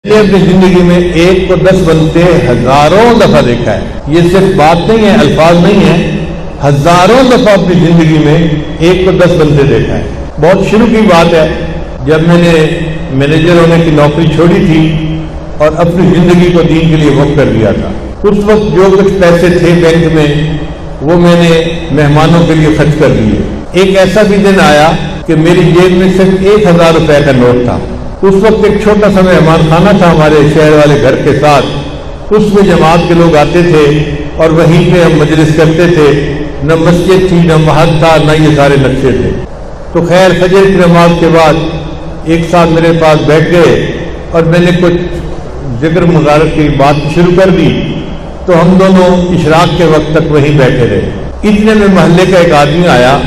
نے اپنی زندگی میں 1 کو 10 بنتے ہزاروں دفعہ دیکھا ہے. یہ صرف بات نہیں ہے، الفاظ نہیں ہے، ہزاروں دفعہ اپنی زندگی میں 1 کو 10 بنتے دیکھا ہے. بہت شروع کی بات ہے جب میں نے مینیجر ہونے کی نوکری چھوڑی تھی اور اپنی زندگی کو دین کے لیے وقف کر دیا تھا. اس وقت جو کچھ پیسے تھے بینک میں وہ میں نے مہمانوں کے لیے خرچ کر دیے. ایک ایسا بھی دن آیا کہ میری جیب میں صرف 1000 روپے کا نوٹ تھا. اس وقت ایک چھوٹا سا مہمان خانہ تھا ہمارے شہر والے گھر کے ساتھ. اس میں جماعت کے لوگ آتے تھے اور وہیں پہ ہم مجلس کرتے تھے. نہ مسجد تھی، نہ محل تھا، نہ یہ سارے نقشے تھے. تو خیر فجر کی نماز کے بعد ایک ساتھ میرے پاس بیٹھ گئے اور میں نے کچھ ذکر مغارت کی بات شروع کر دی. تو ہم دونوں اشراق کے وقت تک وہیں بیٹھے رہے. اتنے میں محلے کا ایک آدمی آیا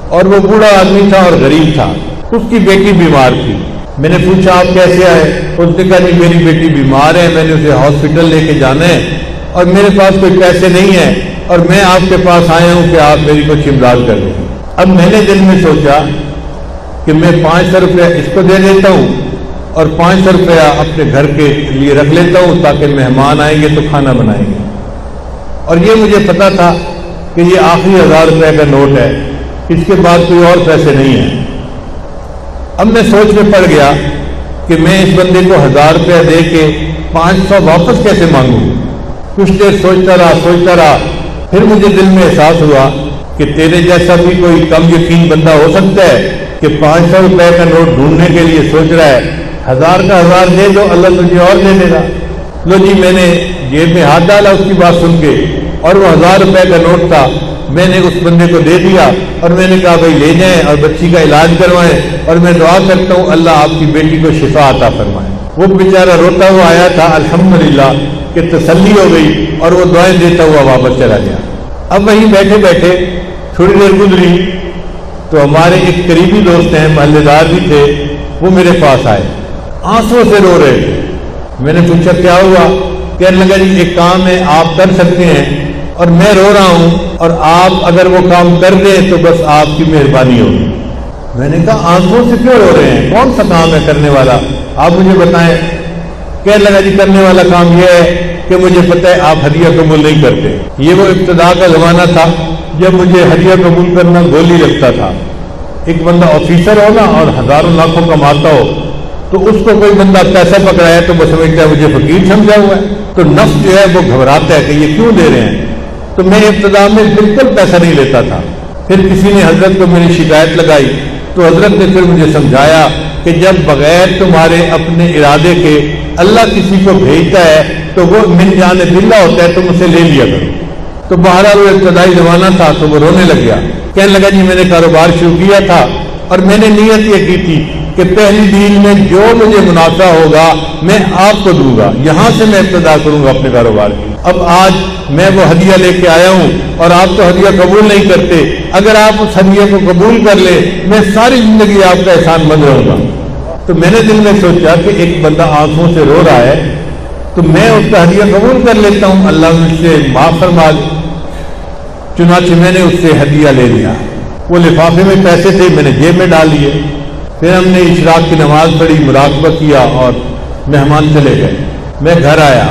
اور وہ بوڑھا آدمی تھا اور غریب تھا. اس کی بیٹی بیمار تھی. میں نے پوچھا آپ کیسے آئے؟ اس نے کہا نہیں میری بیٹی بیمار ہے، میں نے اسے ہاسپٹل لے کے جانا ہے اور میرے پاس کوئی پیسے نہیں ہیں اور میں آپ کے پاس آیا ہوں کہ آپ میری کچھ امداد کر دیں. اب میں نے دل میں سوچا کہ میں 500 روپیہ اس کو دے دیتا ہوں اور 500 روپیہ اپنے گھر کے لیے رکھ لیتا ہوں تاکہ مہمان آئیں گے تو کھانا بنائیں گے. اور یہ مجھے پتا تھا کہ یہ آخری 1000 روپے کا نوٹ ہے، اس کے بعد کوئی اور پیسے نہیں ہیں. اب میں سوچ میں پڑ گیا کہ میں اس بندے کو 1000 روپیہ دے کے 500 واپس کیسے مانگوں. کچھ دیر سوچتا رہا. پھر مجھے دل میں احساس ہوا کہ تیرے جیسا بھی کوئی کم یقین بندہ ہو سکتا ہے کہ 500 روپے کا نوٹ ڈھونڈنے کے لیے سوچ رہا ہے. 1000 کا 1000 دے دو، اللہ تجھے اور دے دے گا. لو جی، میں نے جیب میں ہاتھ ڈالا اس کی بات سن کے اور وہ 1000 روپے کا نوٹ تھا. میں نے اس بندے کو دے دیا اور میں نے کہا بھائی لے جائیں اور بچی کا علاج کروائیں اور میں دعا کرتا ہوں اللہ آپ کی بیٹی کو شفا عطا فرمائے. وہ بیچارہ روتا ہوا آیا تھا، الحمدللہ کہ تسلی ہو گئی اور وہ دعائیں دیتا ہوا واپس چلا گیا. اب وہیں بیٹھے بیٹھے تھوڑی دیر گزری تو ہمارے ایک قریبی دوست ہیں، محلے دار بھی تھے، وہ میرے پاس آئے، آنسوں سے رو رہے تھے. میں نے پوچھا کیا ہوا؟ کہنے لگا جی ایک کام ہے آپ کر سکتے ہیں اور میں رو رہا ہوں اور آپ اگر وہ کام کر دیں تو بس آپ کی مہربانی ہوگی. میں نے کہا آنسوں سے کیوں رو رہے ہیں؟ کون سا کام ہے کرنے والا؟ آپ مجھے بتائیں. کہنے لگا جی کرنے والا کام یہ ہے کہ مجھے پتہ ہے آپ ہدیہ قبول نہیں کرتے. یہ وہ ابتدا کا زمانہ تھا جب مجھے ہدیہ قبول کرنا گولی لگتا تھا. ایک بندہ آفیسر ہو نا اور ہزاروں لاکھوں کماتا ہو تو اس کو کوئی بندہ پیسہ پکڑایا تو وہ سمجھتا ہے مجھے فقیر سمجھا ہوا ہے، تو نفس جو ہے وہ گھبراتا ہے کہ یہ کیوں دے رہے ہیں. تو میں ابتدا میں بالکل پیسہ نہیں لیتا تھا. پھر کسی نے حضرت کو میری شکایت لگائی تو حضرت نے پھر مجھے سمجھایا کہ جب بغیر تمہارے اپنے ارادے کے اللہ کسی کو بھیجتا ہے تو وہ من جانب اللہ ہوتا ہے، تم اسے لے لیا کرو. تو بہرحال وہ ابتدائی زمانہ تھا تو وہ رونے لگ گیا. کہنے لگا جی میں نے کاروبار شروع کیا تھا اور میں نے نیت یہ کی تھی کہ پہلی دن میں جو مجھے منافع ہوگا میں آپ کو دوں گا، یہاں سے میں ابتدا کروں گا اپنے کاروبار کی. اب آج میں وہ ہدیہ لے کے آیا ہوں اور آپ تو ہدیہ قبول نہیں کرتے. اگر آپ اس ہدیہ کو قبول کر لیں میں ساری زندگی آپ کا احسان مند رہوں گا. تو میں نے دل میں سوچا کہ ایک بندہ آنکھوں سے رو رہا ہے تو میں اس کا ہدیہ قبول کر لیتا ہوں، اللہ مجھ سے معاف فرما دے. چنانچہ میں نے اس سے ہدیہ لے لیا. وہ لفافے میں پیسے تھے، میں نے جیب میں ڈال لیے. پھر ہم نے اشراق کی نماز پڑھی، مراقبہ کیا اور مہمان چلے گئے. میں گھر آیا،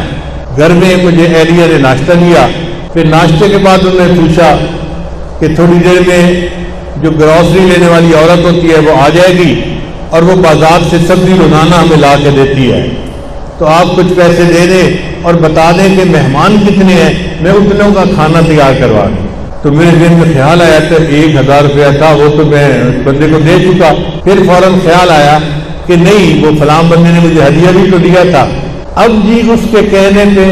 گھر میں مجھے اہلیہ نے ناشتہ دیا. پھر ناشتے کے بعد انہوں نے پوچھا کہ تھوڑی دیر میں جو گروسری لینے والی عورت ہوتی ہے وہ آ جائے گی اور وہ بازار سے سبزی روزانہ ہمیں لا کے دیتی ہے، تو آپ کچھ پیسے دے دیں اور بتا دیں کہ مہمان کتنے ہیں، میں اتنوں کا کھانا تیار کروا دوں. تو میرے ذہن میں خیال آیا کہ 1000 روپیہ تھا وہ تو میں بندے کو دے چکا. پھر فوراً خیال آیا کہ نہیں وہ فلاں بندے نے مجھے ہدیہ بھی تو دیا تھا. اب جی اس کے کہنے پہ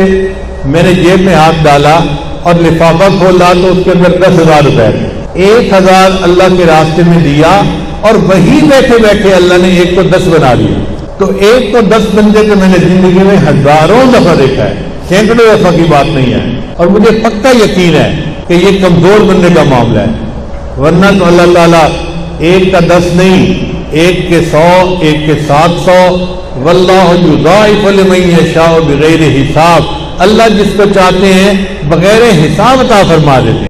میں نے جیب میں ہاتھ ڈالا اور لفافہ کھولا تو اس کے اندر 10,000 روپے تھے. 1000 اللہ کے راستے میں دیا اور وہی بیٹھے بیٹھے اللہ نے 1 کو 10 بنا دیا. تو 1 کو 10 بندے کو میں نے زندگی میں ہزاروں دفعہ دیکھا ہے، سینکڑوں دفعہ کی بات نہیں ہے. اور مجھے پکا یقین ہے کہ یہ کمزور بندے کا معاملہ ہے، ورنہ تو اللہ تعالیٰ 1 کا 10 نہیں، 1 کے 100، 1 کے 700. واللہ یضاعف لمن یشاء بغیر حساب. اللہ جس کو چاہتے ہیں بغیر حساب عطا فرما دیتے ہیں.